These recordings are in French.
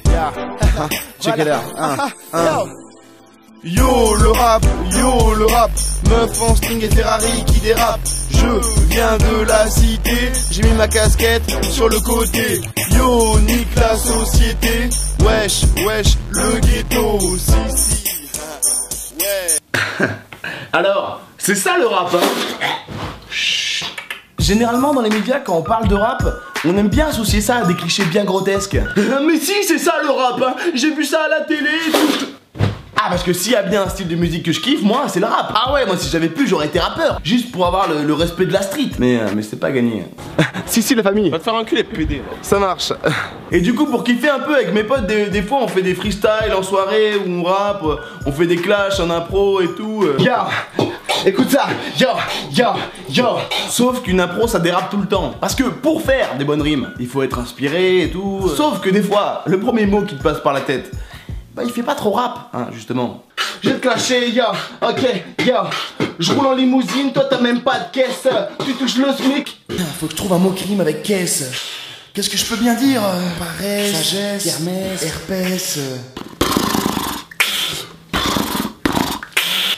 Yeah. Check it out. Yo le rap, meuf en string et Ferrari qui dérape. Je viens de la cité, j'ai mis ma casquette sur le côté. Yo, nique la société, wesh, le ghetto, si. Ouais. Alors, c'est ça le rap, hein. Chut. Généralement dans les médias quand on parle de rap, on aime bien associer ça à des clichés bien grotesques. Mais si, c'est ça le rap, hein. J'ai vu ça à la télé et tout. Ah, parce que s'il y a bien un style de musique que je kiffe, moi c'est le rap. Ah ouais, moi si j'avais pu j'aurais été rappeur, juste pour avoir le respect de la street. Mais c'est pas gagné. Si la famille. Va te faire enculer, PD. Ça marche. Et du coup pour kiffer un peu avec mes potes, des fois on fait des freestyles en soirée où on rappe, on fait des clashs en impro et tout. Yo, écoute ça. Yo. Sauf qu'une impro ça dérape tout le temps. Parce que pour faire des bonnes rimes, il faut être inspiré et tout. Sauf que des fois, le premier mot qui te passe par la tête, bah il fait pas trop rap, hein, justement. Je vais te clasher, yo, ok, yo. Je roule en limousine, toi t'as même pas de caisse. Tu touches le SMIC. Putain, faut que je trouve un mot qui rime avec caisse. Qu'est-ce que je peux bien dire? Paresse, sagesse, kermesse, herpès.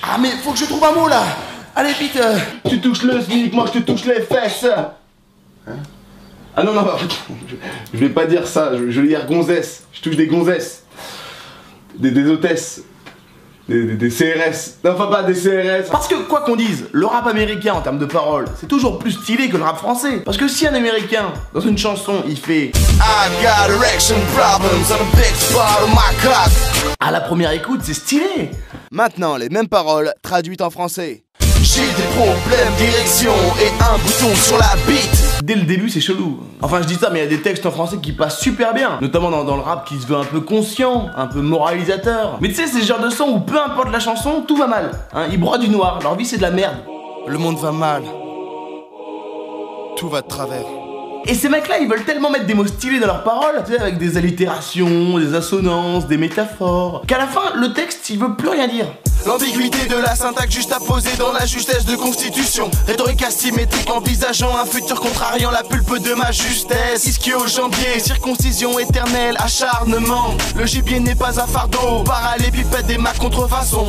Ah mais faut que je trouve un mot là. Allez vite. Tu touches le SMIC, moi je te touche les fesses. Hein? Ah non, je vais pas dire ça, je vais dire gonzesse. Je touche des gonzesses. Des hôtesses. Des CRS. Non, enfin pas des CRS. Parce que quoi qu'on dise, le rap américain en termes de paroles, c'est toujours plus stylé que le rap français. Parce que si un américain, dans une chanson, il fait I got erection problems on a big spot on my cock. À la première écoute, c'est stylé. Maintenant, les mêmes paroles traduites en français. J'ai des problèmes d'érection et un bouton sur la bite. Dès le début, c'est chelou. Enfin, je dis ça, mais il y a des textes en français qui passent super bien. Notamment dans le rap qui se veut un peu conscient, un peu moralisateur. Mais tu sais, c'est ce genre de son où peu importe la chanson, tout va mal. Hein, ils broient du noir, leur vie c'est de la merde. Le monde va mal. Tout va de travers. Et ces mecs-là, ils veulent tellement mettre des mots stylés dans leurs paroles, tu sais, avec des allitérations, des assonances, des métaphores, qu'à la fin, le texte, il veut plus rien dire. L'ambiguïté de la syntaxe juste à poser dans la justesse de constitution. Rhétorique asymétrique envisageant un futur contrariant la pulpe de ma justesse. Ischio-jambier, circoncision éternelle, acharnement. Le gibier n'est pas un fardeau, parallépipède des ma contrefaçon.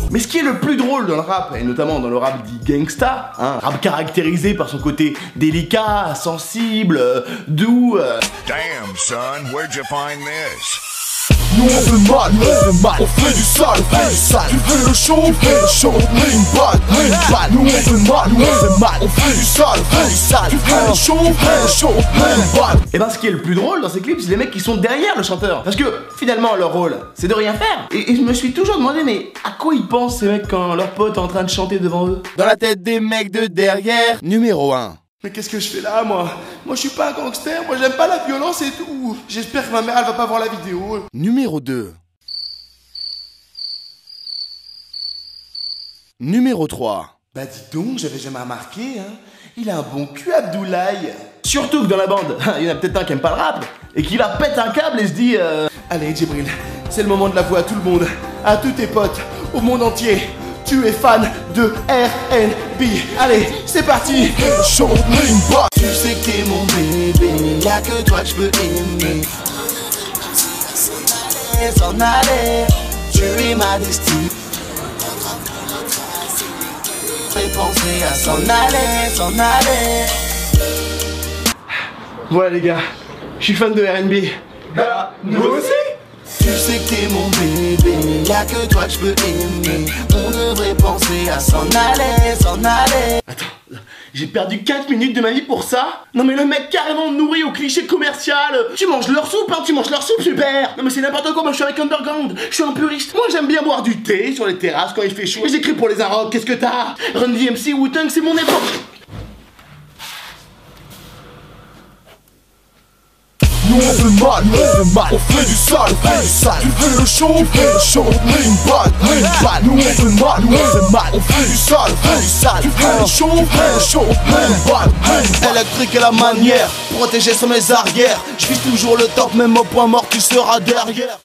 Mais ce qui est le plus drôle dans le rap, et notamment dans le rap dit gangsta, hein, rap caractérisé par son côté délicat, sensible, doux. Damn, son, where'd you find this? Nous on fait mal, on fait du sale, Tu veux le show, on fait le show, ring bad. Nous on fait mal, on fait du sale, Tu veux le show, on fait le show, ring bad. Et ben ce qui est le plus drôle dans ces clips, c'est les mecs qui sont derrière le chanteur. Parce que finalement leur rôle, c'est de rien faire. Et je me suis toujours demandé, mais à quoi ils pensent ces mecs quand leur pote est en train de chanter devant eux? Dans la tête des mecs de derrière, numéro 1. Mais qu'est-ce que je fais là, moi? Moi je suis pas un gangster, moi j'aime pas la violence et tout. J'espère que ma mère elle va pas voir la vidéo. Numéro 2. Numéro 3. Bah dis donc, j'avais jamais remarqué, hein. Il a un bon cul, Abdoulaye. Surtout que dans la bande, il y en a peut-être un qui aime pas le rap et qui va pète un câble et se dit Allez Djibril, c'est le moment de l'avouer à tout le monde, à tous tes potes, au monde entier. Tu es fan de R&B. Allez, c'est parti. Show me back. Tu sais que t'es mon bébé, y'a que toi que je peux aimer. S'en aller, tu es ma destinée. Fais penser à s'en aller. Voilà les gars, je suis fan de R&B. Bah, nous aussi. Tu sais que t'es mon bébé, y'a que toi que je peux aimer. On devrait penser à s'en aller. Attends, j'ai perdu 4 minutes de ma vie pour ça? Non mais le mec carrément nourri au cliché commercial. Tu manges leur soupe, hein, tu manges leur soupe, super. Non mais c'est n'importe quoi, moi je suis avec Underground. Je suis un puriste. Moi j'aime bien boire du thé sur les terrasses quand il fait chaud. J'écris pour les Arocs, qu'est-ce que t'as? Run DMC, Wu-Tang, c'est mon époque. Nous on fait mal, on fait du sale, Tu veux le show, on fait le show, ring bad. Nous on fait mal, on fait du sale, Tu veux le show, on fait le show, ring bad. Électrique et la manière, protégé sur mes arrières. Je vis toujours le top, même au point mort tu seras derrière.